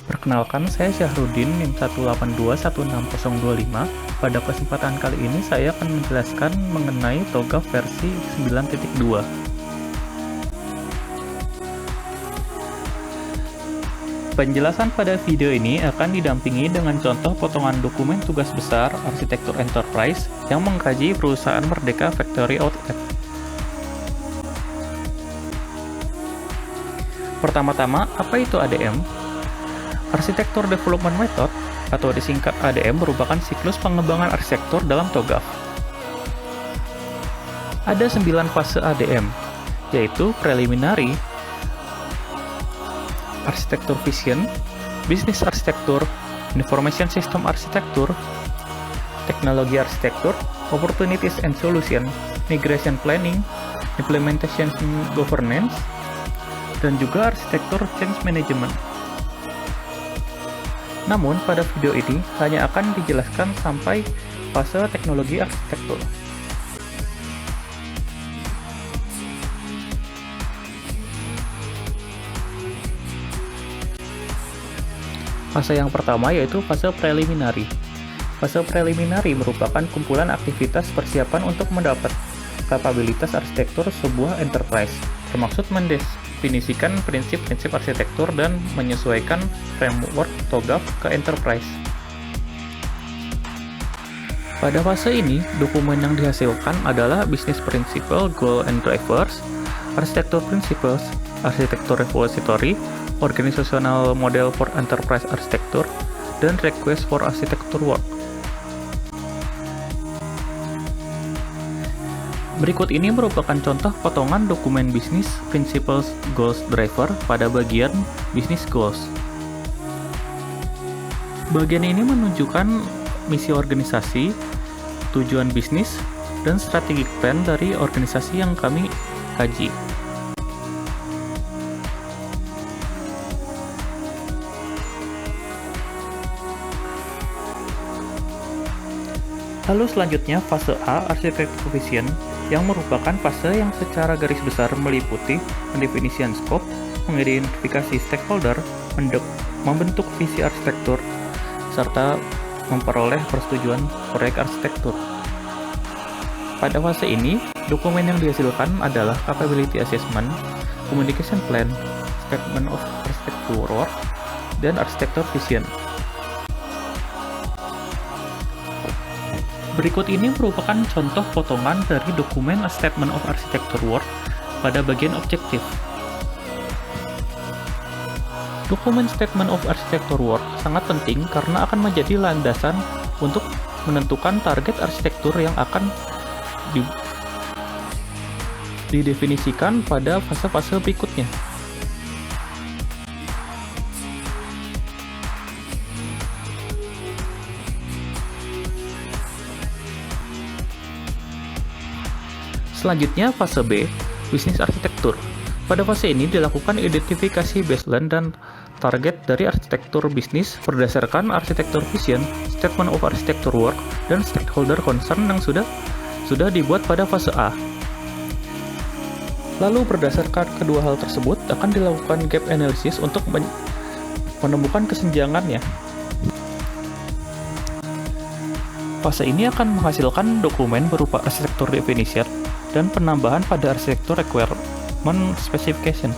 Perkenalkan, saya Syahrudin NIM 1821625. Pada kesempatan kali ini saya akan menjelaskan mengenai TOGAF versi 9.2. Penjelasan pada video ini akan didampingi dengan contoh potongan dokumen tugas besar arsitektur enterprise yang mengkaji perusahaan Merdeka Factory Outlet. Pertama-tama, apa itu ADM? Arsitektur Development Method, atau disingkat ADM, merupakan siklus pengembangan arsitektur dalam TOGAF. Ada 9 fase ADM, yaitu Preliminary, Arsitektur Vision, Business Arsitektur, Information System Arsitektur, Teknologi Arsitektur, Opportunities and Solution, Migration Planning, Implementation Governance, dan juga Arsitektur Change Management. Namun, pada video ini hanya akan dijelaskan sampai fase teknologi arsitektur. Fase yang pertama yaitu fase preliminary. Fase preliminary merupakan kumpulan aktivitas persiapan untuk mendapat kapabilitas arsitektur sebuah enterprise, termaksud mendefinisikan prinsip-prinsip arsitektur dan menyesuaikan framework TOGAF ke enterprise. Pada fase ini, dokumen yang dihasilkan adalah Business Principle, Goal and Drivers, Architecture Principles, Architecture Repository, Organizational Model for Enterprise Architecture, dan Request for Architecture Work. Berikut ini merupakan contoh potongan dokumen Business Principles Goals Driver pada bagian Business Goals. Bagian ini menunjukkan misi organisasi, tujuan bisnis, dan strategic plan dari organisasi yang kami kaji. Lalu selanjutnya fase A, Architecture Vision, yang merupakan fase yang secara garis besar meliputi pendefinisian scope, mengidentifikasi stakeholder, membentuk visi arsitektur, serta memperoleh persetujuan proyek arsitektur. Pada fase ini, dokumen yang dihasilkan adalah Capability Assessment, Communication Plan, Statement of Architecture Work, dan Architecture Vision. Berikut ini merupakan contoh potongan dari dokumen Statement of Architecture Work pada bagian objektif. Dokumen Statement of Architecture Work sangat penting karena akan menjadi landasan untuk menentukan target arsitektur yang akan didefinisikan pada fase-fase berikutnya. Selanjutnya fase B, Business Arsitektur. Pada fase ini dilakukan identifikasi baseline dan target dari arsitektur bisnis berdasarkan arsitektur vision, statement of architecture work, dan stakeholder concern yang sudah dibuat pada fase A. Lalu berdasarkan kedua hal tersebut akan dilakukan gap analysis untuk menemukan kesenjangannya. Fase ini akan menghasilkan dokumen berupa arsitektur definition dan penambahan pada arsitektur requirement specification.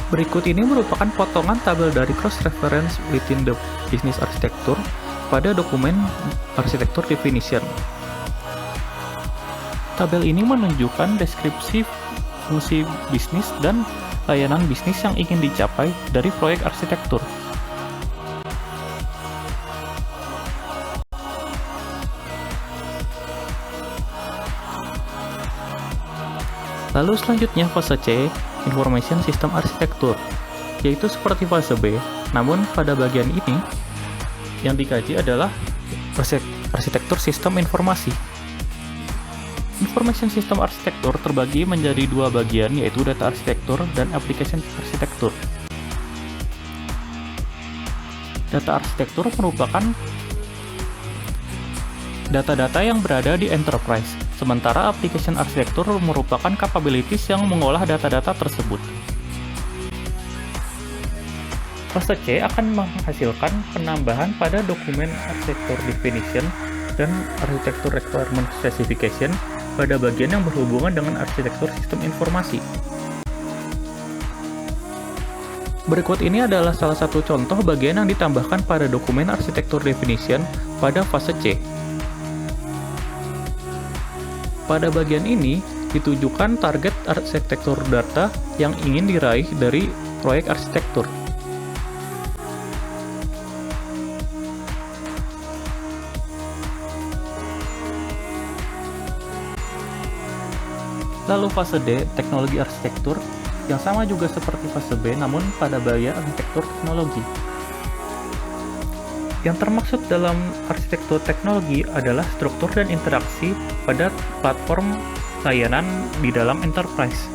Berikut ini merupakan potongan tabel dari cross-reference within the business architecture pada dokumen arsitektur definition. Tabel ini menunjukkan deskripsi fungsi bisnis dan layanan bisnis yang ingin dicapai dari proyek arsitektur. Lalu selanjutnya fase C, Information System Architecture, yaitu seperti fase B, namun pada bagian ini yang dikaji adalah arsitektur sistem informasi. Information System Architecture terbagi menjadi dua bagian, yaitu Data Architecture dan Application Architecture. Data Architecture merupakan data-data yang berada di enterprise, sementara application arsitektur merupakan capabilities yang mengolah data-data tersebut. Fase C akan menghasilkan penambahan pada dokumen arsitektur definition dan arsitektur requirement specification pada bagian yang berhubungan dengan arsitektur sistem informasi. Berikut ini adalah salah satu contoh bagian yang ditambahkan pada dokumen arsitektur definition pada fase C. Pada bagian ini, ditujukan target arsitektur data yang ingin diraih dari proyek arsitektur. Lalu fase D, teknologi arsitektur, yang sama juga seperti fase B namun pada bagian arsitektur teknologi. Yang termaksud dalam arsitektur teknologi adalah struktur dan interaksi pada platform layanan di dalam enterprise.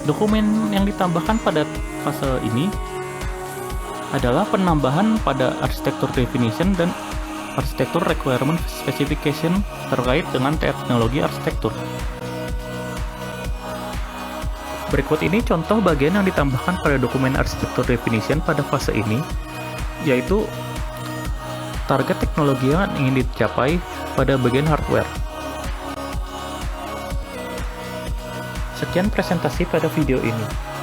Dokumen yang ditambahkan pada fase ini adalah penambahan pada arsitektur definition dan arsitektur requirement specification terkait dengan teknologi arsitektur. Berikut ini contoh bagian yang ditambahkan pada dokumen arsitektur definition pada fase ini, yaitu target teknologi yang ingin dicapai pada bagian hardware. Sekian presentasi pada video ini.